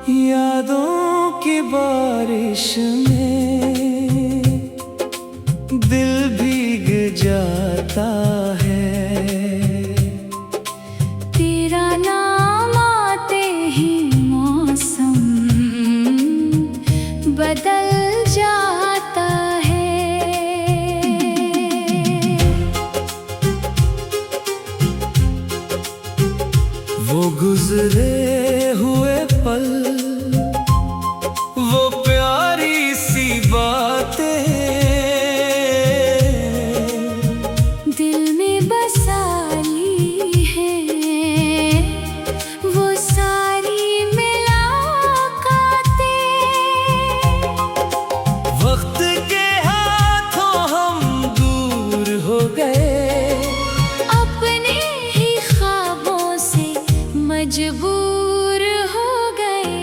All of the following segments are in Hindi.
यादों की बारिश में दिल भीग जाता है। तेरा नाम आते ही मौसम बदल जाता है। वो गुजरे हुए पल, वो प्यारी सी बातें दिल में बसा ली है, वो सारी मुलाकातें। वक्त के हाथों हम दूर हो गए, अपने ही ख्वाबों से मजबूर हो गए।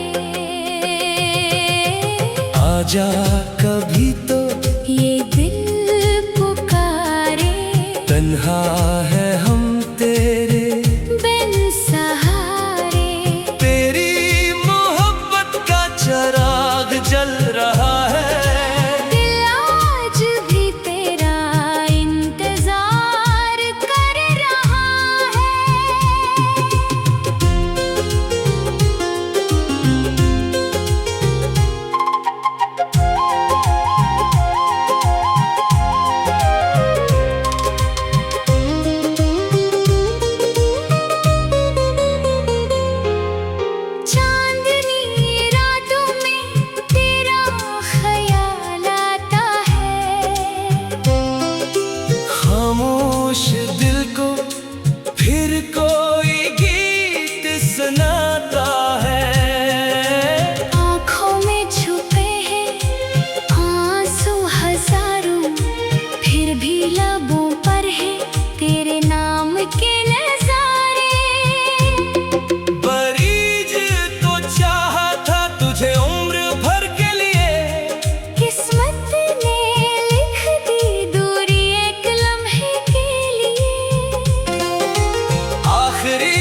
आजा कभी तो ये दिल पुकारे, तन्हा है हम तेरे बिन सहारे। तेरी मोहब्बत का चिराग जल रहा है। दिल आज भी तेरा इंतजार कर रहा है। चांदनी रातों में तेरा ख्याल आता है। खामोश दिल को फिर कोई गीत सुनाता है। आँखों में छुपे हैं आंसू हजारों, फिर भी लबों पर है तेरे नाम के नजारे। बरीज तो चाहा था तुझे उम्र भर के लिए, किस्मत ने लिख दी दूरी एक लम्हे के लिए। आखिरी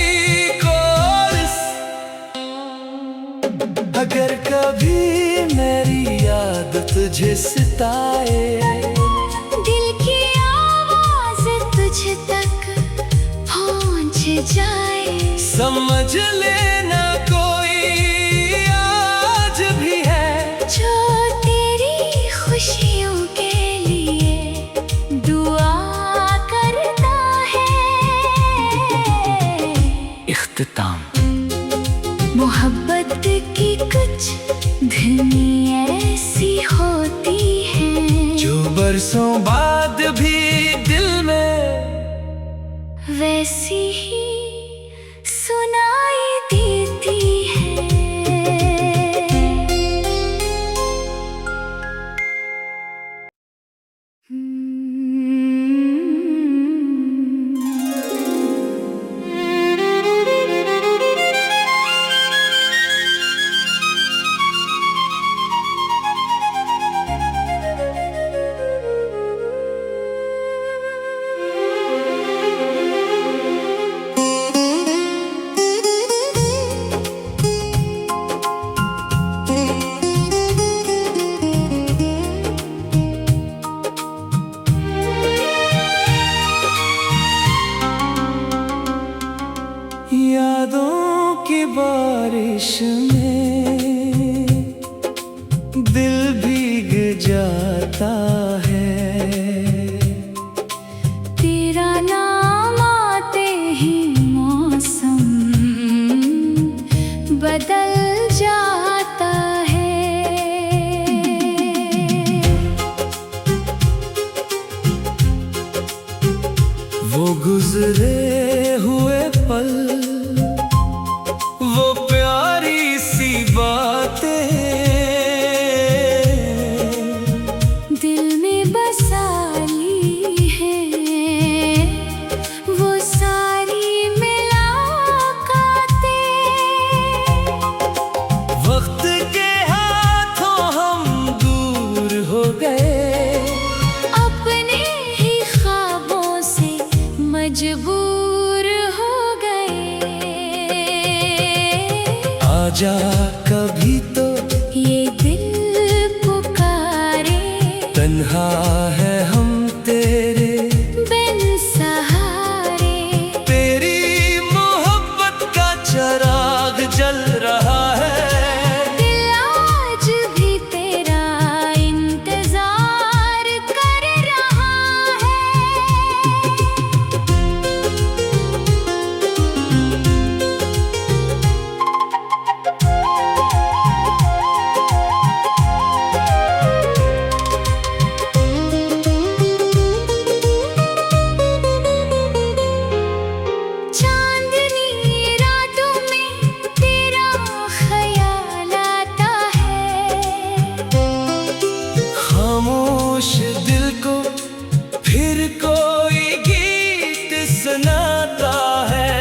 कोर्स अगर कभी मेरी याद तुझे सताए, दिल की आवाज तुझ तक पहुंच जाए। समझ लेना कोई आज भी है जो तेरी खुशियों के लिए दुआ करता है। इख्तिताम। मोहब्बत की कुछ धुनी ऐसी होती है, जो बरसों बाद भी दिल में वैसी ही सुनाई देती है। यादों की बारिश में दिल भीग जाता है। तेरा नाम आते ही मौसम बदल जाता है। वो गुजरे हुए पल, वो प्यारी सी बातें दिल में बसा ली है, वो सारी मुलाकातें। वक्त के हाथों हम दूर हो गए, अपने ही ख्वाबों से मजबूर हो गए। आजा कभी तो ये दिल पुकारे, तन्हा है हम तेरे बिन सहारे। तेरी मोहब्बत का चिराग जल रहा है, दिल आज भी तेरा इंतजार कर रहा है। चांदनी रातों में तेरा ख्याल आता है, खामोश दिल को फिर कोई गीत सुनाता है।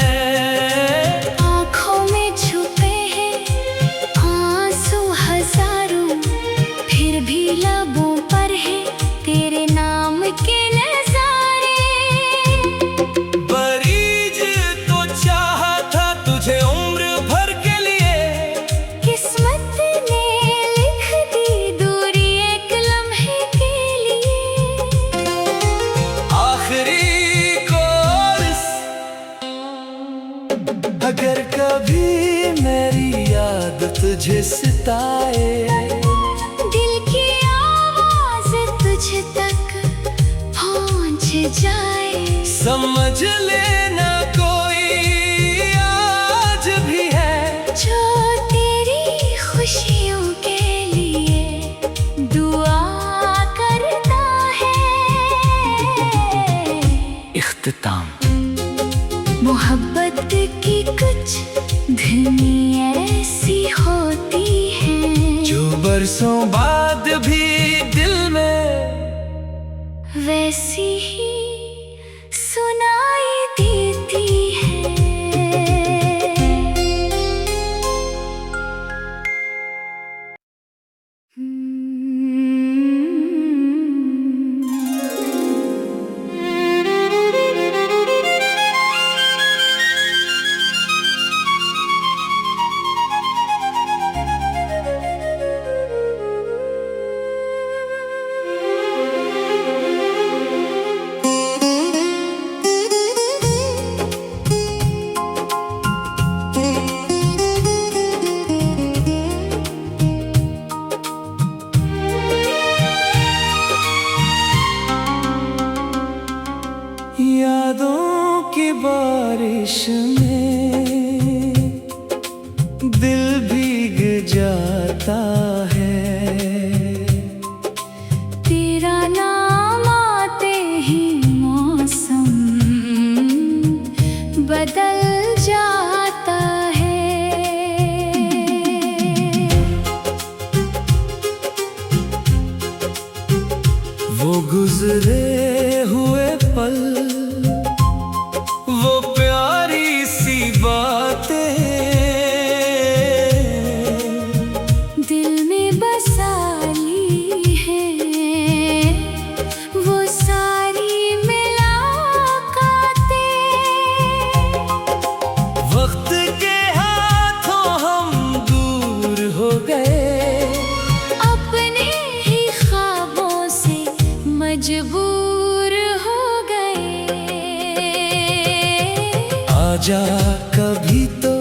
आँखों में छुपे हैं आंसू हजारों, फिर भी लबों पर है तेरे नाम के नजारे। बरीज तो चाहा था तुझे उम्र भर के लिए, किस्मत ने लिख दी दूरी एक लम्हे के लिए। आखिरी कोर्स अगर कभी मेरी याद तुझे सताए, दिल की आवाज तुझ तक पहुंच जाए। समझ लेना कोई आज भी है जो तेरी खुशियों के लिए दुआ करता है। इख्तिताम। मोहब्बत की कुछ धुनी ऐसी होती है, जो बरसों बाद भी दिल में वैसी ही सुनाई देती है। यादों की बारिश में दिल भीग जाता है। तेरा नाम आते ही मौसम बदल जाता है। वो गुजरे हुए पल, वो प्यारी सी बातें दिल में बसा ली है, वो सारी मुलाकातें। वक्त के हाथों हम दूर हो गए, अपने ही ख्वाबों से मजबूर हो गए। आजा कभी तो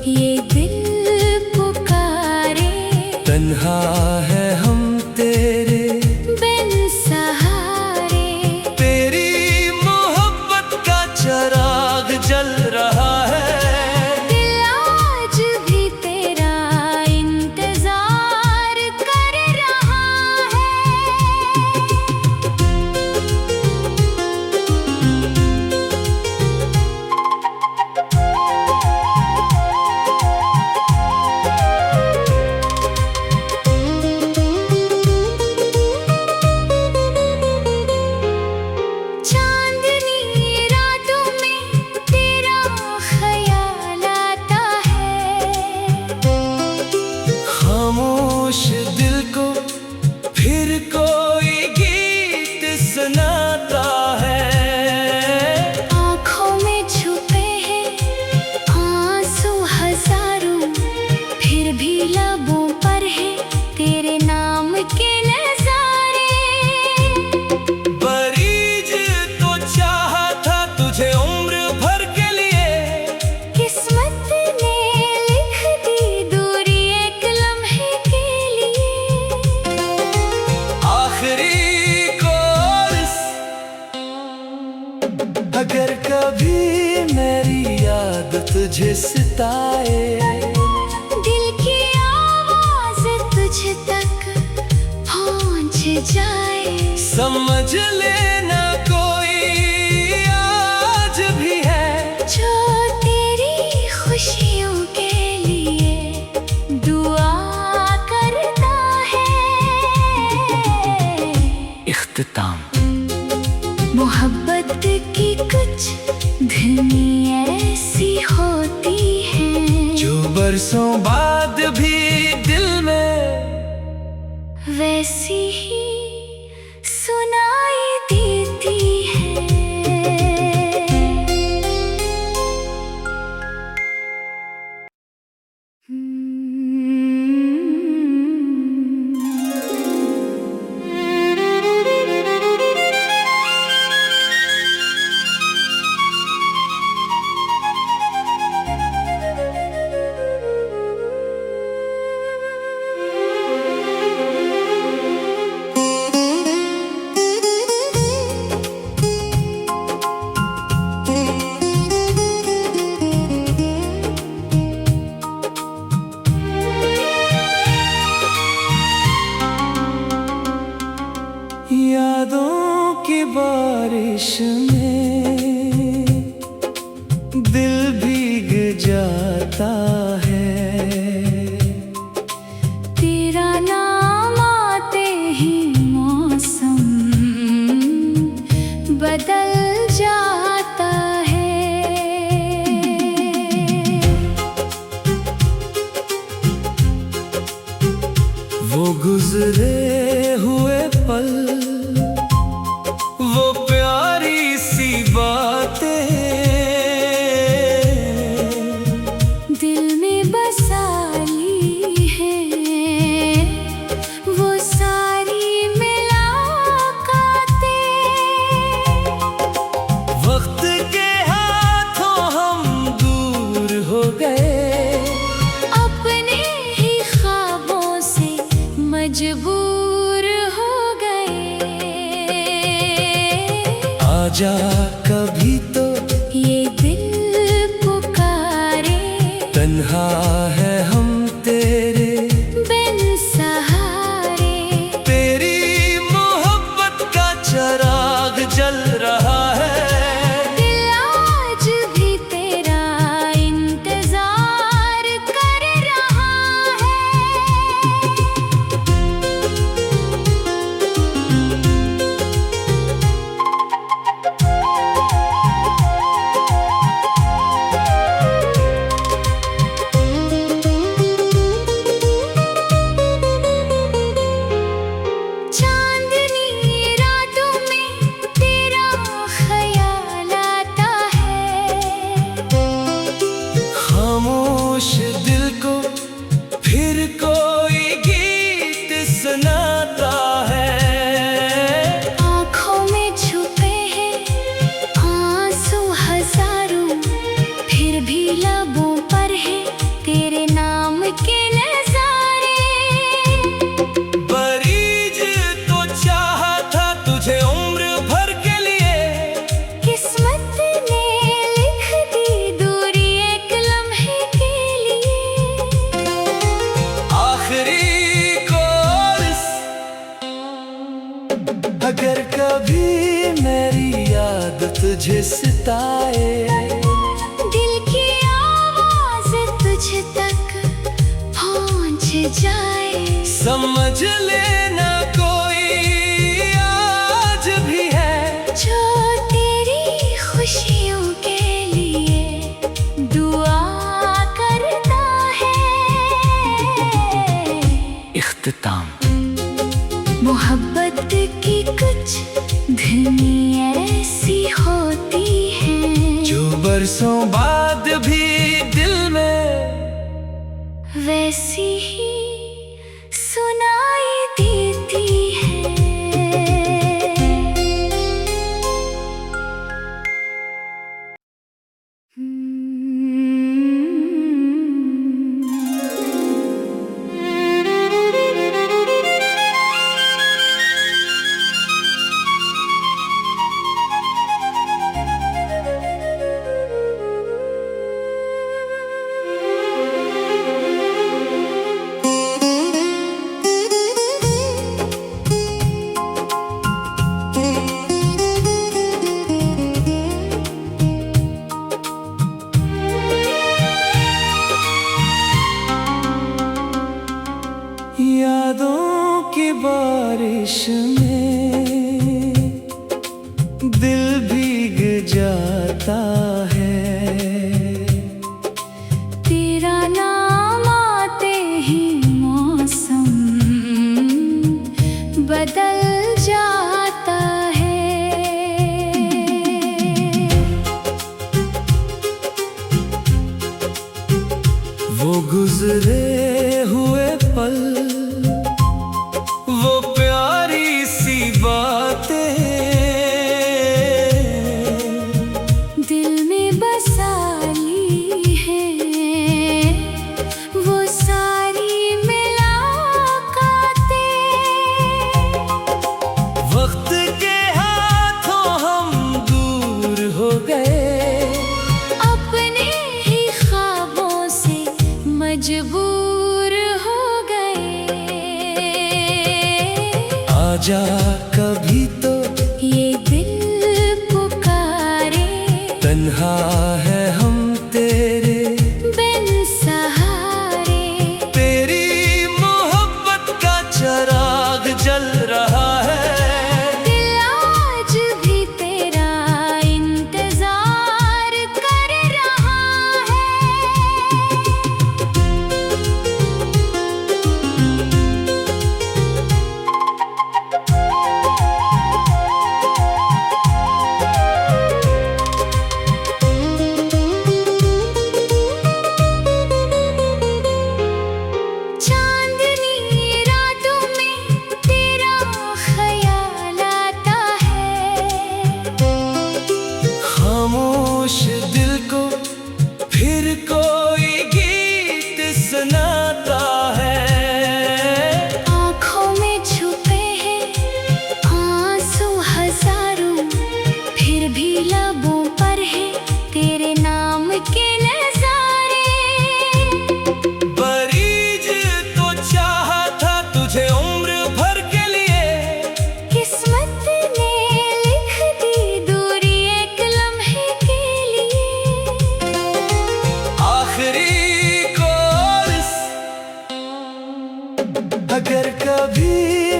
ये दिल पुकारे, तन्हा है हम तेरे बिन सहारे। तेरी मोहब्बत का चिराग जल रहा है, दिल आज भी तेरा इंतजार कर रहा है। कभी मेरी याद तुझे सताए, दिल की आवाज तुझ तक पहुंच जाए, समझ लेना कोई आज भी है जो तेरी खुशियों के लिए दुआ करता है। इख्तिताम। मोहब्बत की कुछ धुनी ऐसी होती है जो बरसों बाद भी दिल में वैसी ही सुनाई देती है। यादों की बारिश में दिल भीग जाता है, तेरा नाम आते ही मौसम बदल जाता है। वो गुजरे हुए पल, वो प्यारी सी बातें दिल में बसा ली है, वो सारी मुलाकातें। वक्त के हाथों हम दूर हो गए, अपने ही ख्वाबों से मजबूर हो गए। आजा कभी तो ये दिल पुकारे, तन्हा है हम तेरे बिन सहारे। तेरी मोहब्बत का चिराग जल रहा है, दिल आज भी तेरा इंतजार कर रहा है। चांदनी रातों में तेरा ख्याल आता है, खामोश दिल को फिर कोई गीत सुनाता है। आँखों में छुपे हैं आंसू हजारों, फिर भी लबों पर है तेरे नाम के नजारे। बरीज तो चाहा था तुझे उम्र भर के लिए, किस्मत ने लिख दी दूरी एक लम्हे के लिए। आखिरी कोर्स। अगर कभी मेरी याद तुझे सताए, दिल की आवाज तुझ तक पहुंच जाए, समझ लेना कोई आज भी है जो तेरी खुशियों के लिए दुआ करता है। इख्तिताम। मोहब्बत की कुछ धुनी ऐसी होती है जो बरसों बाद भी दिल में वैसी ही सुनाई देती है। जाता है। तेरा नाम आते ही मौसम बदल जाता है। वो गुजरे हुए पल, वो प्यारी सी बातें दिल में बसा ली है, वो सारी मुलाकातें। वक्त के हाथों हम दूर हो गए, अपने ही ख्वाबों से मजबूर हो गए। आजा कभी तो ये दिल पुकारे, तन्हा है हम तेरे बिन सहारे। तेरी मोहब्बत का चिराग जल रहा है, दिल आज भी तेरा इंतजार कर रहा है। चांदनी रातों में तेरा ख्याल आता है, खामोश दिल को फिर कोई गीत सुनाता है। आँखों में छुपे हैं आंसू हजारों, फिर भी लबों पर है तेरे नाम के नजारे। बरीज तो चाहा था तुझे उम्र भर के लिए, किस्मत ने लिख दी दूरी एक लम्हे के लिए। आखिरी कोर्स अगर कभी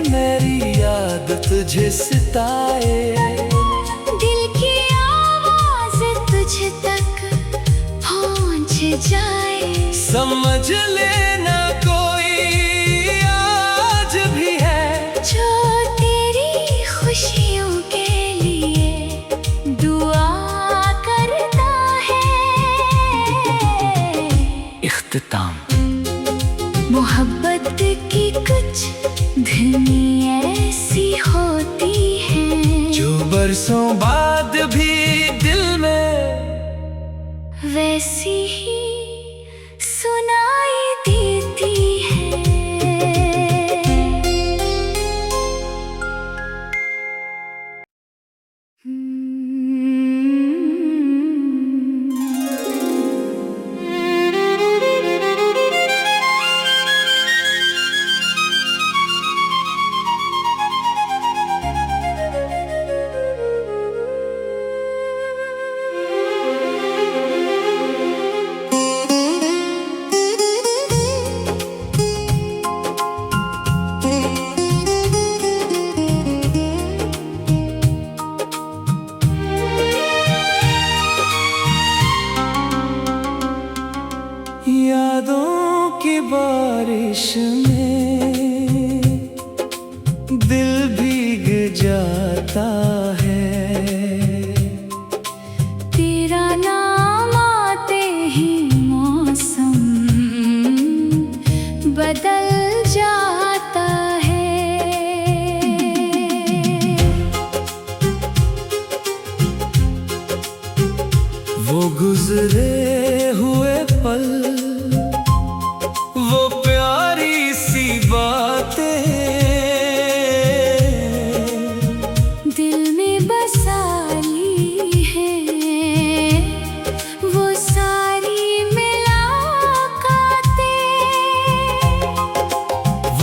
मेरी याद तुझे सताए, दिल की आवाज तुझ तक पहुंच जाए। समझ लेना कोई आज भी है, जो तेरी खुशियों के लिए दुआ करता है। इख्तिताम। मोहब्बत की कुछ धुनी ऐसी होती है, जो बरसों बाद भी दिल में वैसी ही सुनाई देती है। यादों की बारिश में दिल भीग जाता है। तेरा नाम आते ही मौसम बदल जाता है। वो गुजरे हुए पल, वो प्यारी सी बातें दिल में बसा ली है, वो सारी मुलाकातें।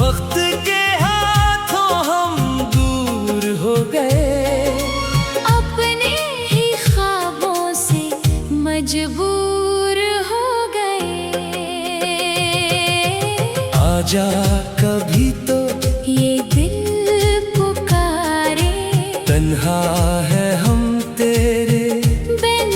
वक्त के हाथों हम दूर हो गए, अपने ही ख्वाबों से मजबूर हो गए। आजा कभी तो ये दिल पुकारे, तन्हा है हम तेरे बिन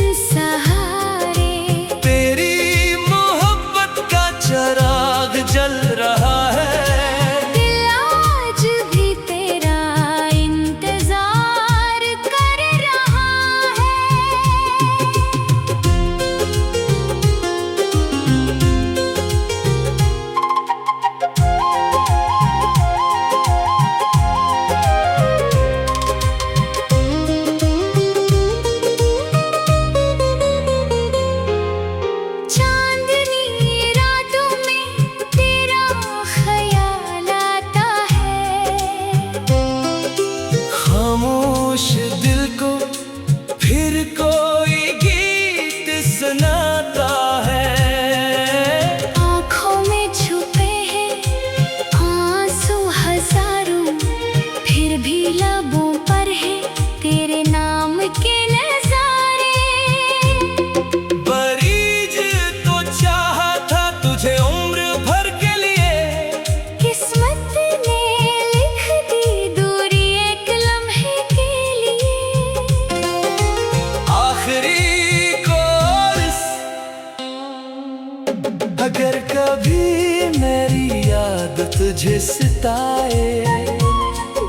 अगर कभी मेरी याद तुझे सताए,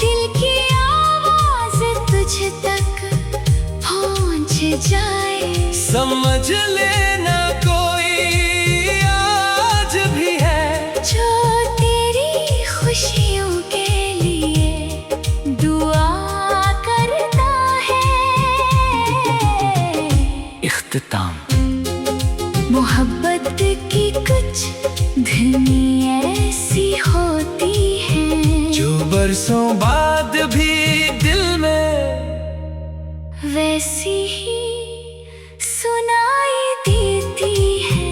दिल की आवाज तुझ तक पहुंच जाए, समझ लेना कोई आज भी है जो तेरी खुशियों के लिए दुआ करता है। इख्तिताम। मोहब्बत की कुछ धुनी ऐसी होती है जो बरसों बाद भी दिल में वैसी ही सुनाई देती है।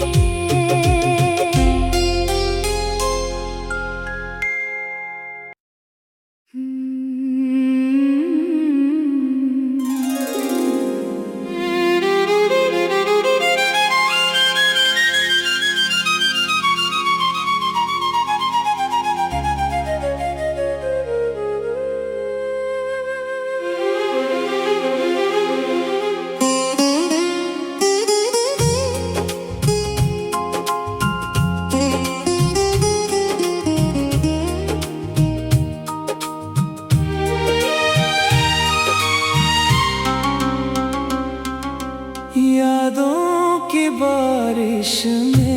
यादों की बारिश में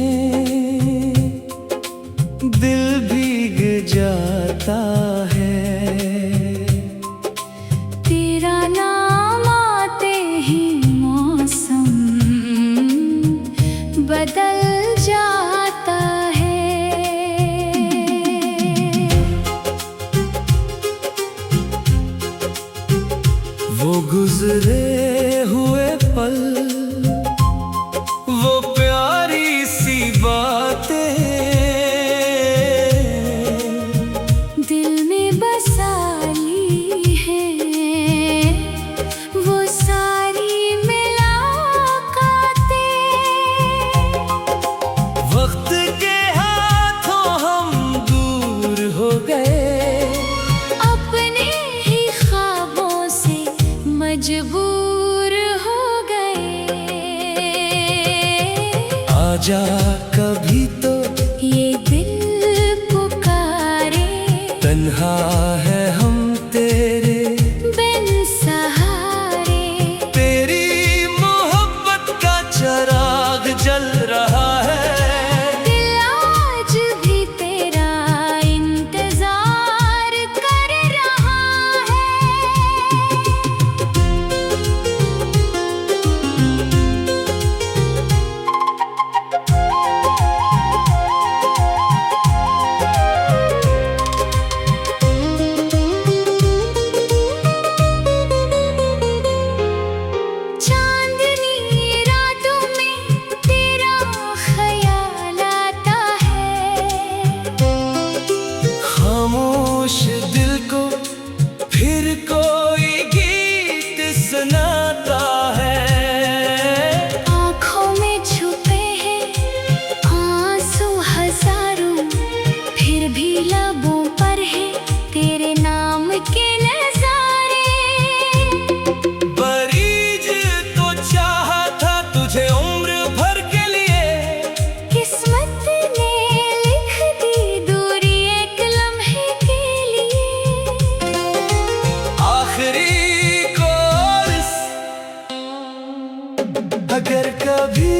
दिल भीग जाता है, तेरा नाम आते ही मौसम बदल जाता है। वो गुजरे हुए पल, वो प्यारी सी बातें दिल में बसा ली है, वो सारी मुलाकातें। वक्त के हाथों हम दूर हो गए, अपने ही ख्वाबों से मजबूर हो गए। आजा कभी तो ये दिल पुकारे, तन्हा है हम तेरे बिन सहारे। तेरी मोहब्बत का चराग जल रहा है, दिल आज भी तेरा इंतजार कर रहा है। चांदनी रातों में तेरा ख्याल आता है, खामोश दिल को फिर कोई गीत सुनाता है। आँखों में छुपे हैं आंसू हजारों, फिर भी लबों पर है तेरे नाम के नजारे। बरीज तो चाहा था तुझे उम्र भर के लिए, किस्मत ने लिख दी दूरी एक लम्हे के लिए। आखिरी कोर्स। अगर कभी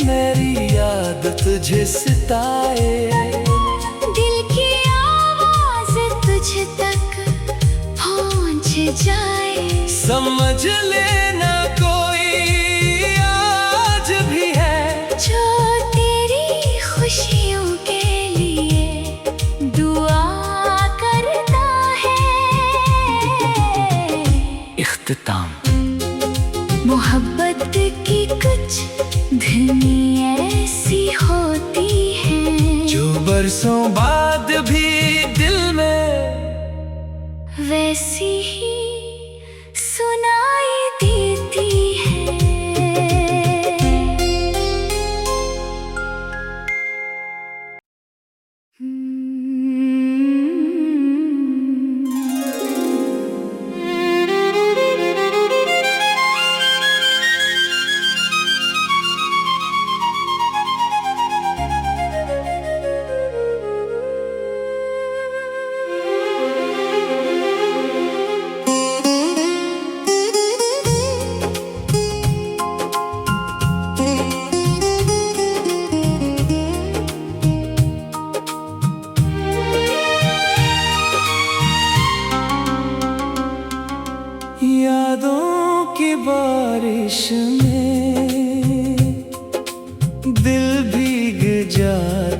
मेरी याद तुझे सताए, दिल की आवाज तुझ तक पहुंच जाए, समझ लेना कोई आज भी है जो तेरी खुशियों के लिए दुआ करता है। इख्तिताम। मोहब्बत की कुछ धुनी ऐसी होती है जो बरसों बाद भी दिल में वैसी ही सुनाई देती है।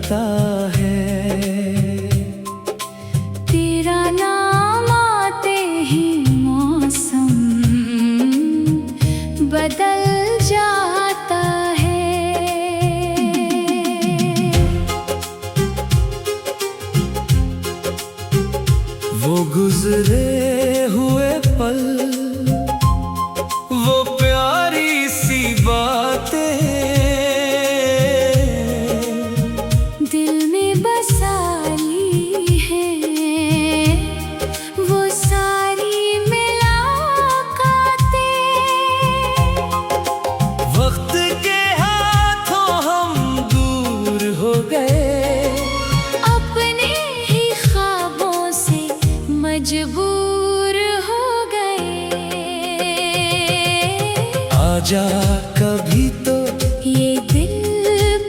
जाता है। तेरा नाम आते ही मौसम बदल जाता है। वो गुजरे हुए पल, वो प्यारी सी बातें दिल में बसा ली है, वो सारी मुलाकातें। वक्त के हाथों हम दूर हो गए, अपने ही ख्वाबों से मजबूर हो गए। आजा कभी तो ये दिल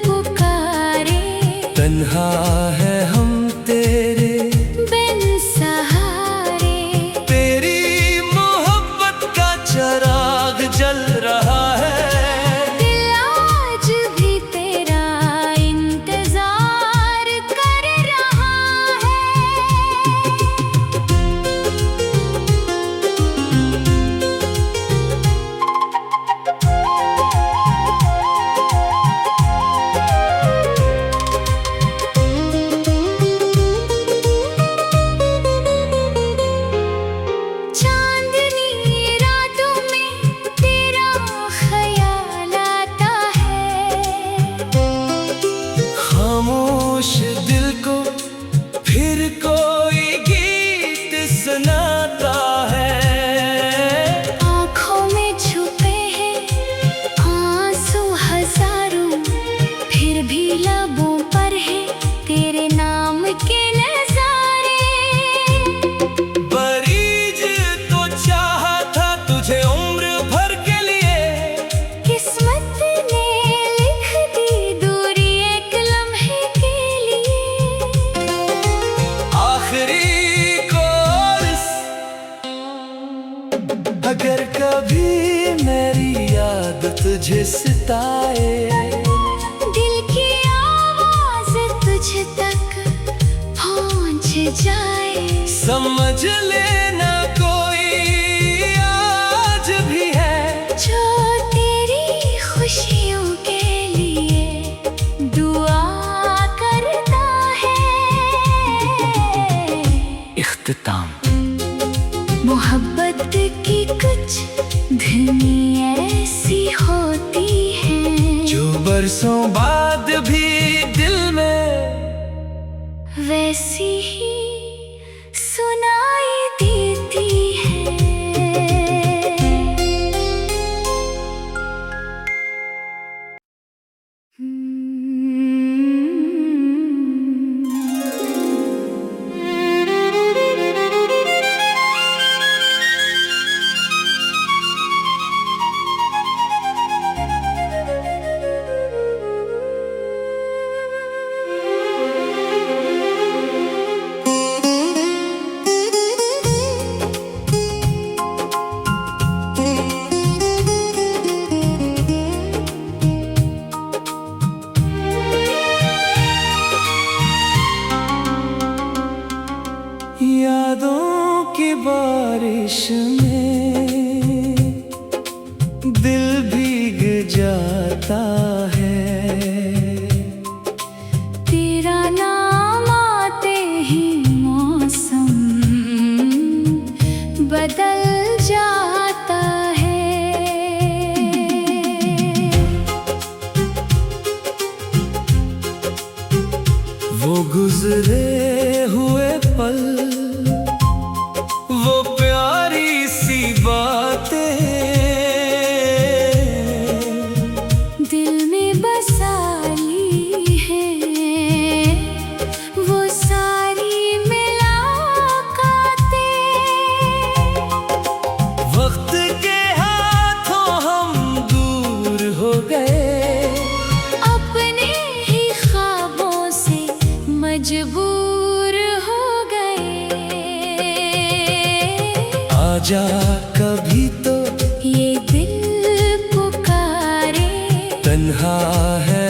पुकारे, तन्हा है हम तेरे बिन सहारे। तेरी मोहब्बत का चिराग जल रहा है। दिल आज भी तेरा इंतजार कर रहा है। चांदनी रातों में तेरा ख्याल आता है, खामोश दिल को फिर कोई गीत सुनाता है। आँखों में छुपे हैं आंसू हजारों, फिर भी लबों पर है तेरे नाम के नजारे। बरीज तो चाहा था तुझे उम्र भर के लिए, किस्मत ने लिख दी दूरी एक लम्हे के लिए। आखिरी कोर्स अगर कभी मेरी याद तुझे सताए, दिल की आवाज तुझ तक पहुंच जाए। समझ लेना कोई आज भी है जो तेरी खुशियों के लिए दुआ करता है। इख्तिताम। मोहब्बत की कुछ धुनी ऐसी होती है, जो बरसों बाद भी दिल में वैसी ही सुनाई देती है। यादों की बारिश में दिल भीग जाता है। तेरा नाम आते ही मौसम बदल जाता है। वो गुजरे हुए पल, वो प्यारी सी बातें दिल में बसा ली है, वो सारी मुलाकातें। वक्त के हाथों हम दूर हो गए, अपने ही ख्वाबों से मजबूर हो गए। आजा कभी तो ये दिल पुकारे, तन्हा है